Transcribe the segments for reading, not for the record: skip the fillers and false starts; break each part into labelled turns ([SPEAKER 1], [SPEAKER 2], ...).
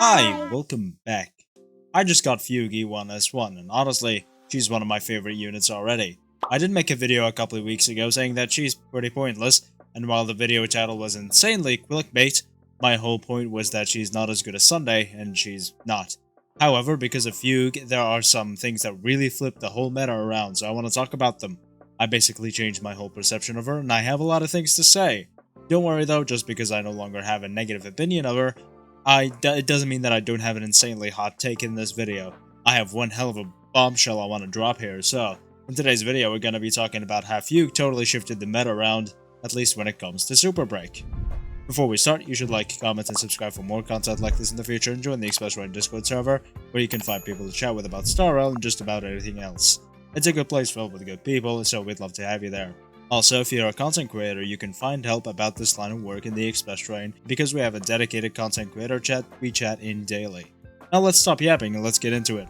[SPEAKER 1] Hi,
[SPEAKER 2] Hi.
[SPEAKER 1] welcome back. I just got Fugue E1S1, and honestly, she's one of my favorite units already. I did make a video a couple of weeks ago saying that she's pretty pointless, and while the video title was insanely clickbait, my whole point was that she's not as good as Sunday, and she's not. However, because of Fugue, there are some things that really flip the whole meta around, so I want to talk about them. I basically changed my whole perception of her, and I have a lot of things to say. Don't worry though, just because I no longer have a negative opinion of her, it doesn't mean that I don't have an insanely hot take in this video. I have one hell of a bombshell I want to drop here, so in today's video we're going to be talking about how Fugue totally shifted the meta around, at least when it comes to SUPERBREAK. Before we start, you should like, comment, and subscribe for more content like this in the future, and join the Express Rain Discord server, where you can find people to chat with about Star Rail and just about anything else. It's a good place filled with good people, so we'd love to have you there. Also, if you're a content creator, you can find help about this line of work in the Express Train, because we have a dedicated content creator chat we chat in daily. Now let's stop yapping and let's get into it.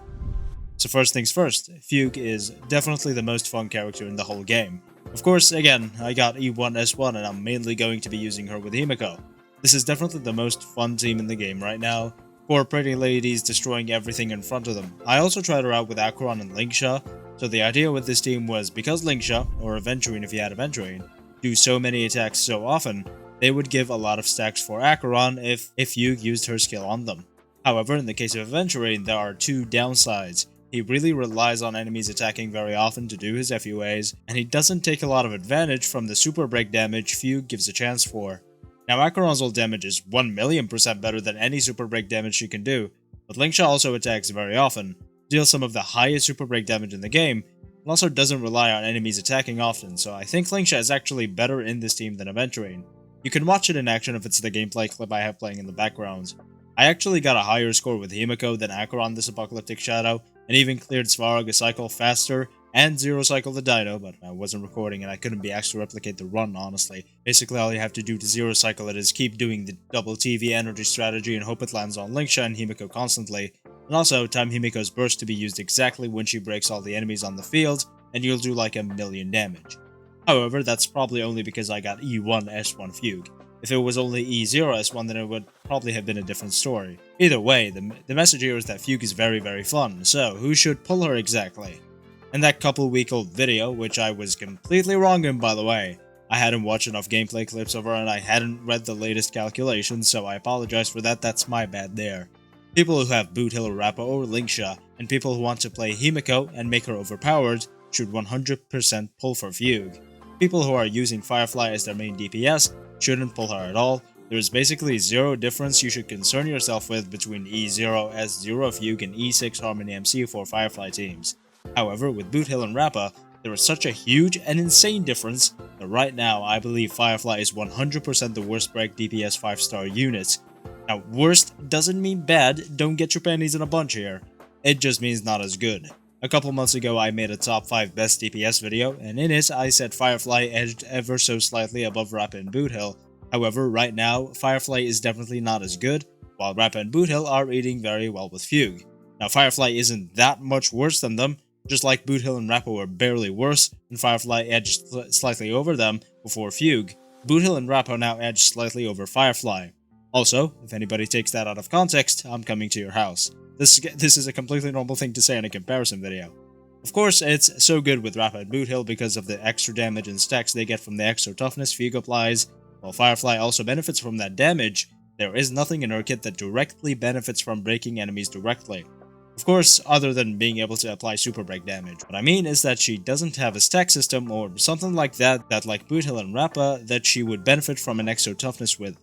[SPEAKER 1] So first things first, Fugue is definitely the most fun character in the whole game. Of course, again, I got E1S1 and I'm mainly going to be using her with Himiko. This is definitely the most fun team in the game right now. Poor pretty ladies destroying everything in front of them. I also tried her out with Acheron and Linksha, so the idea with this team was because Linksha, or Aventurine if you had Aventurine, do so many attacks so often, they would give a lot of stacks for Acheron if you used her skill on them. However, in the case of Aventurine, there are two downsides. He really relies on enemies attacking very often to do his FUAs, and he doesn't take a lot of advantage from the super break damage Fugue gives a chance for. Now Acheron's ult damage is 1,000,000% better than any super break damage she can do, but Linksha also attacks very often, deals some of the highest super break damage in the game, and also doesn't rely on enemies attacking often, so I think Linksha is actually better in this team than Aventurine. You can watch it in action if it's the gameplay clip I have playing in the background. I actually got a higher score with Himiko than Acheron this Apocalyptic Shadow, and even cleared Svarog a cycle faster and zero cycle the Dino, but I wasn't recording and I couldn't be asked to replicate the run, honestly. Basically all you have to do to zero cycle it is keep doing the double TV energy strategy and hope it lands on Linksha and Himiko constantly, and also time Himiko's burst to be used exactly when she breaks all the enemies on the field, and you'll do like 1,000,000 damage. However, that's probably only because I got E1S1 Fugue. If it was only E0S1, then it would probably have been a different story. Either way, the message here is that Fugue is very fun, so who should pull her exactly? In that couple-week-old video, which I was completely wrong in by the way, I hadn't watched enough gameplay clips of her and I hadn't read the latest calculations, so I apologize for that, that's my bad there. People who have Boot Hill or Rappa or Linksha, and people who want to play Himiko and make her overpowered, should 100% pull for Fugue. People who are using Firefly as their main DPS shouldn't pull her at all. There is basically zero difference you should concern yourself with between E0S0 Fugue and E6 Harmony MC for Firefly teams. However, with Boot Hill and Rappa, there is such a huge and insane difference that right now I believe Firefly is 100% the worst break DPS 5-star unit. Now, worst doesn't mean bad, don't get your panties in a bunch here. It just means not as good. A couple months ago I made a top 5 best DPS video, and in it I said Firefly edged ever so slightly above Rappa and Boot Hill. However, right now, Firefly is definitely not as good, while Rappa and Boot Hill are eating very well with Fugue. Now Firefly isn't that much worse than them, just like Boot Hill and Rappa were barely worse, and Firefly edged slightly over them before Fugue. Boot Hill and Rappa now edged slightly over Firefly. Also, if anybody takes that out of context, I'm coming to your house. This is a completely normal thing to say in a comparison video. Of course, it's so good with Rappa and Boot Hill because of the extra damage and stacks they get from the extra toughness Fugue applies. While Firefly also benefits from that damage, there is nothing in her kit that directly benefits from breaking enemies directly. Of course, other than being able to apply super break damage. What I mean is that she doesn't have a stack system or something like that like Boot Hill and Rappa that she would benefit from an extra toughness with.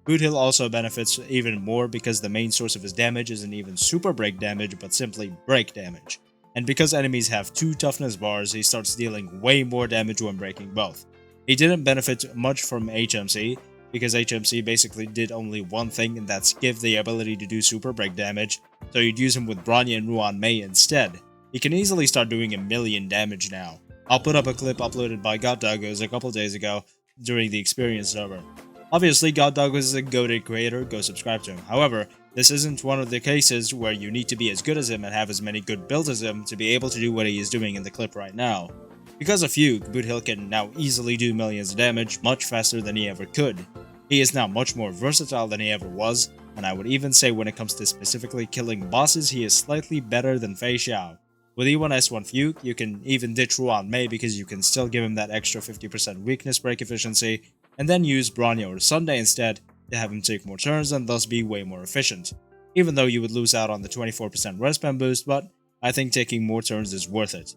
[SPEAKER 1] Boot Hill also benefits even more because the main source of his damage isn't even super break damage but simply break damage. And because enemies have 2 toughness bars, he starts dealing way more damage when breaking both. He didn't benefit much from HMC, because HMC basically did only one thing, and that's give the ability to do super break damage, so you'd use him with Bronya and Ruan Mei instead. He can easily start doing 1,000,000 damage now. I'll put up a clip uploaded by GodDoggos a couple days ago during the experience server. Obviously, GodDoggos is a goated creator, go subscribe to him. However, this isn't one of the cases where you need to be as good as him and have as many good builds as him to be able to do what he is doing in the clip right now. Because of Fugue, Boot Hill can now easily do millions of damage much faster than he ever could. He is now much more versatile than he ever was, and I would even say when it comes to specifically killing bosses, he is slightly better than Fei Xiao. With E1S1 Fugue, you can even ditch Ruan Mei because you can still give him that extra 50% weakness break efficiency, and then use Bronya or Sunday instead to have him take more turns and thus be way more efficient. Even though you would lose out on the 24% res spam boost, but I think taking more turns is worth it.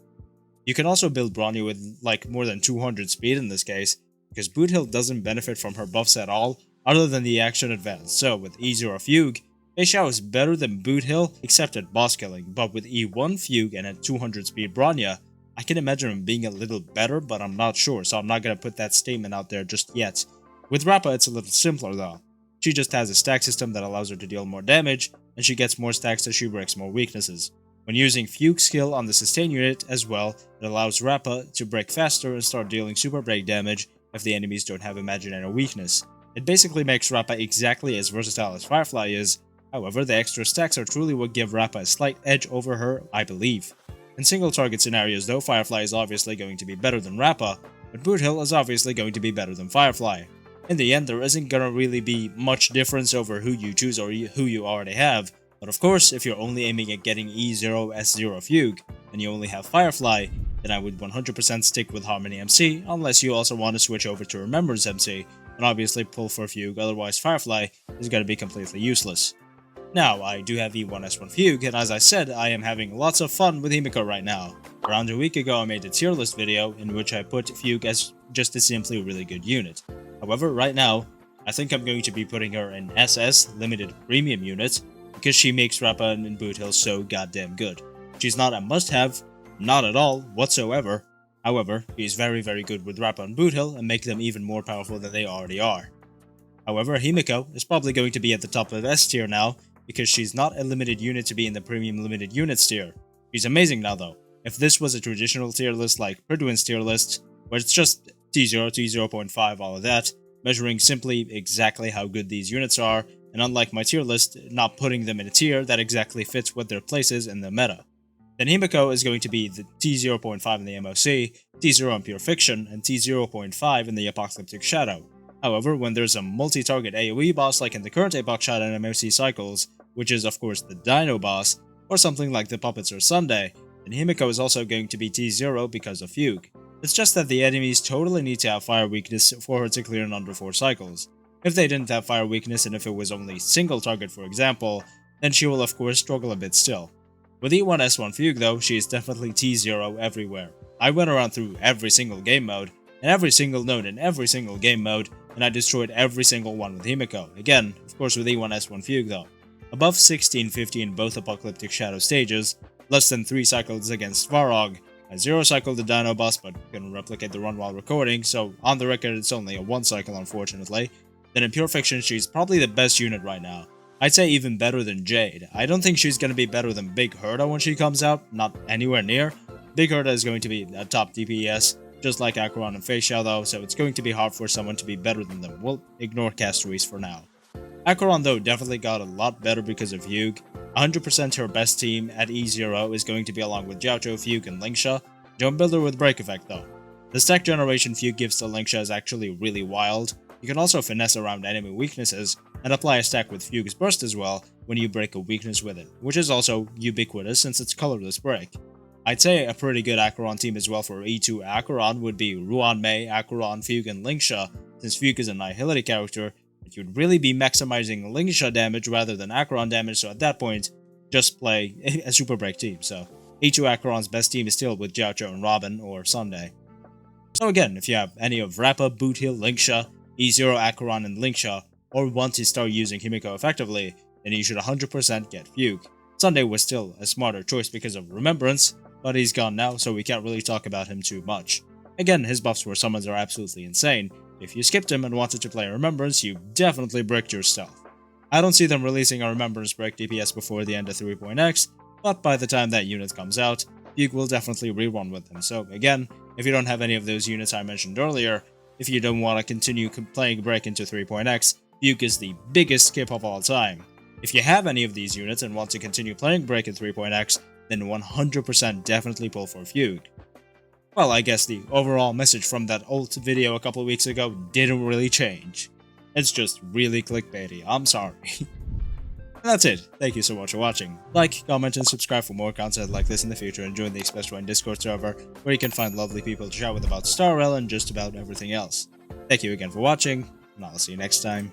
[SPEAKER 1] You can also build Bronya with like more than 200 speed in this case, because Boot Hill doesn't benefit from her buffs at all, other than the action advance. So with E0 Fugue, Fei Xiao is better than Boot Hill except at boss killing, but with E1 Fugue and at 200 speed Bronya, I can imagine him being a little better, but I'm not sure, so I'm not gonna put that statement out there just yet. With Rappa it's a little simpler though. She just has a stack system that allows her to deal more damage, and she gets more stacks as she breaks more weaknesses. When using Fugue skill on the sustain unit as well, it allows Rappa to break faster and start dealing super break damage if the enemies don't have imaginary weakness. It basically makes Rappa exactly as versatile as Firefly is, however the extra stacks are truly what give Rappa a slight edge over her, I believe. In single target scenarios though, Firefly is obviously going to be better than Rappa, but Boot Hill is obviously going to be better than Firefly. In the end, there isn't gonna really be much difference over who you choose or who you already have, but of course, if you're only aiming at getting E0 S0 Fugue, and you only have Firefly, then I would 100% stick with Harmony MC, unless you also want to switch over to Remembrance MC, and obviously pull for Fugue, otherwise Firefly is gonna be completely useless. Now, I do have E1S1 Fugue, and as I said, I am having lots of fun with Himiko right now. Around a week ago I made a tier list video in which I put Fugue as just a simply really good unit. However, right now, I think I'm going to be putting her in SS, limited premium unit, because she makes Rappa and Boot Hill so goddamn good. She's not a must-have, not at all, whatsoever. However, she's very good with Rappa and Boot Hill and make them even more powerful than they already are. However, Himiko is probably going to be at the top of S tier now, because she's not a limited unit to be in the premium limited units tier. She's amazing now though. If this was a traditional tier list like Pridwin's tier list, where it's just T0, T0.5, all of that, measuring simply exactly how good these units are, and unlike my tier list, not putting them in a tier that exactly fits what their place is in the meta. Then Himiko is going to be the T0.5 in the MOC, T0 in Pure Fiction, and T0.5 in the Apocalyptic Shadow. However, when there's a multi-target AoE boss like in the current Apoc Shadow and MOC cycles, which is of course the Dino boss, or something like the Puppets or Sunday, then Himiko is also going to be T0 because of Fugue. It's just that the enemies totally need to have fire weakness for her to clear in under 4 cycles. If they didn't have fire weakness and if it was only single target for example, then she will of course struggle a bit still. With E1S1 Fugue though, she is definitely T0 everywhere. I went around through every single game mode, and every single node in every single game mode, and I destroyed every single one with Himiko. Again, of course with E1S1 Fugue though. Above 1650 in both Apocalyptic Shadow stages, less than 3 cycles against Varog. I 0 cycled the Dino boss but couldn't replicate the run while recording, so on the record it's only a 1 cycle unfortunately. Then in Pure Fiction she's probably the best unit right now. I'd say even better than Jade. I don't think she's going to be better than Big Herda when she comes out, not anywhere near. Big Herda is going to be a top DPS, just like Acheron and Fei Xiao though, so it's going to be hard for someone to be better than them. We'll ignore Castories for now. Acheron though definitely got a lot better because of Fugue. 100% her best team at E0 is going to be along with Jiaoqiu, Fugue, and Lingsha. Don't build her with Break Effect though. The stack generation Fugue gives to Lingsha is actually really wild. You can also finesse around enemy weaknesses, and apply a stack with Fugue's Burst as well when you break a weakness with it, which is also ubiquitous since it's colorless break. I'd say a pretty good Acheron team as well for E2 Acheron would be Ruan Mei, Acheron, Fugue, and Lingsha, since Fugue is a Nihility character, but you'd really be maximizing Lingsha damage rather than Acheron damage, so at that point, just play a Super Break team. So E2 Acheron's best team is still with Jiaoqiu and Robin or Sunday. So again, if you have any of Rappa, Boot Hill, Lingsha, E0 Acheron, and Lingsha, or want to start using Himiko effectively, then you should 100% get Fugue. Sunday was still a smarter choice because of Remembrance, but he's gone now, so we can't really talk about him too much. Again, his buffs for summons are absolutely insane. If you skipped him and wanted to play Remembrance, you definitely bricked your stealth. I don't see them releasing a Remembrance break DPS before the end of 3.x, but by the time that unit comes out, Fugue will definitely rerun with him. So again, if you don't have any of those units I mentioned earlier, if you don't want to continue playing break into 3.x, Fugue is the biggest skip of all time. If you have any of these units and want to continue playing break in 3.x, then 100% definitely pull for Fugue. Well, I guess the overall message from that old video a couple of weeks ago didn't really change. It's just really clickbaity, I'm sorry. And that's it, thank you so much for watching. Like, comment, and subscribe for more content like this in the future, and join the Express One Discord server, where you can find lovely people to chat with about Star Rail and just about everything else. Thank you again for watching, and I'll see you next time.